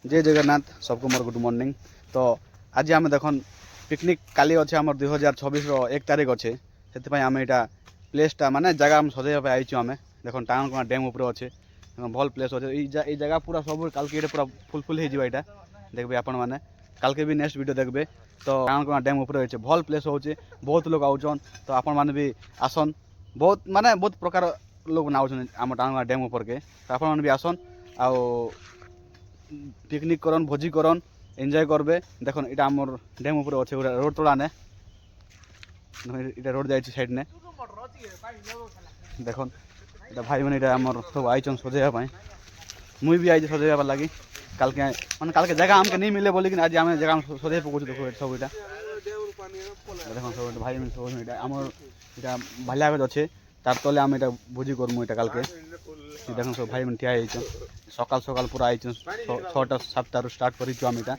जय जगन्नाथ सबको more good morning. तो आज आम देख पिकनिक काली अच्छे आम 2026 1 तारिख अच्छे से आम यहाँ प्लेसटा माने जगह आम सजाइबा आईचु आम देख टाणकोना डैम उपर अच्छे भल प्लेस अच्छे ये जगह पूरा सब कल के पूरा फुलफिल हो यहाँ देखिए आपण मैंने कल के भी नेक्स्ट वीडियो देखिए। तो टाणकोना डैम उपर अच्छे भल प्लेस होचे बहुत लोग आउन तो आपण मैंने भी आसन बहुत माने बहुत प्रकार लोग नाउन आम टाणकोना डैम उपर के तो आपण मैंने भी आसन आ पिकनिक करन भोजी करन एंजॉय करबे। देखो इटा आमर डैम ऊपर अच्छे रोड तोड़ा ने इटा रोड जाइए साइड ने देखो इटा भाई मैंने इटा आमर सब आईचन सजाइबा मुई भी आई सजाइबा लगी कल के माने कल के जगह आमके नहीं मिले बोली आज आम जगह सजाइ पकड़ देखो सब इटा देखो सब भाई मैंने सब इटा आमर इटा भालिया गज अच्छे तार तले आम इटा भोजी करमु इटा कल के देखो सब भाई मैंने ठिया सकाल सकाल पूरा आई 6टा 7टारू स्टार्ट करूँ आम इटा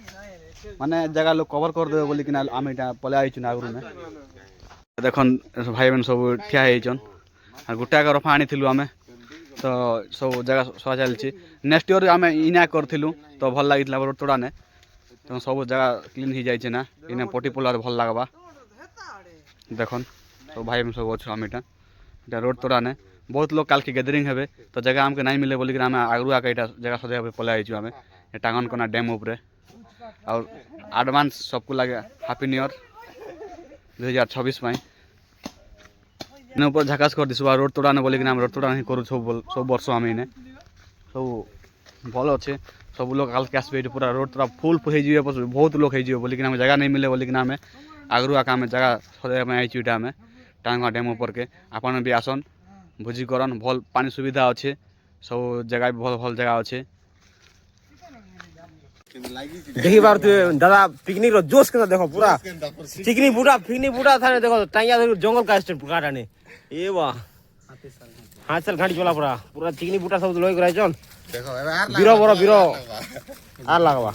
माने जगह लोग कवर कर देवे बोली आम इटा पले आईचु आगु में देख भाई मैंने सब ठिया और गोटा रफा आनी आम तो सब जगह सजा चलती नेक्स्ट ईयर आम इना करूँ तो भल लगी रोड तोड़ा ने तो सब जगह क्लीन हो जाए ना इना पटी पोला भल लगवा देख सब भाई मैंने सब अच्छे आम इटा रोड तोड़ा ने बहुत लोग कल की गैदरिंग है तो जगह आमके नहीं मिले बोलिक आम आगु आके जगह सजा पलै आईचु आम टांगनकोना डैम उपरे और एडवांस सबको लगे हैप्पी न्यू ईयर 2026 इन ऊपर झकास कर दिस रोड तोड़ा ने बोलिक रोड तोड़ा ही करूँ सब वर्ष आम इने सब भल अच्छे सब लोग कल के आसबे पूरा रोड तोड़ा फुल हो बहुत लोग हो बोलिक जगह नहीं मिले बोलिक आम आगु आके आम जगह सजा आईचु इटा आम टांगकोना डैम ऊपर के आपन भी आसन भोजी करन भल पानी सुविधा अच्छे सब जगह भी भल भल जगह अच्छे देखी बार दादा पिकनिक रो जोश के देखो पूरा पिकनिक बूटा था देखो टाइया जंगल का स्टेट काटा ने ए वाह हाथ चल गाड़ी चला पूरा पिकनिक बूटा सब लोग कराइ जन देखो बीरो बरो बीरो आर लागवा।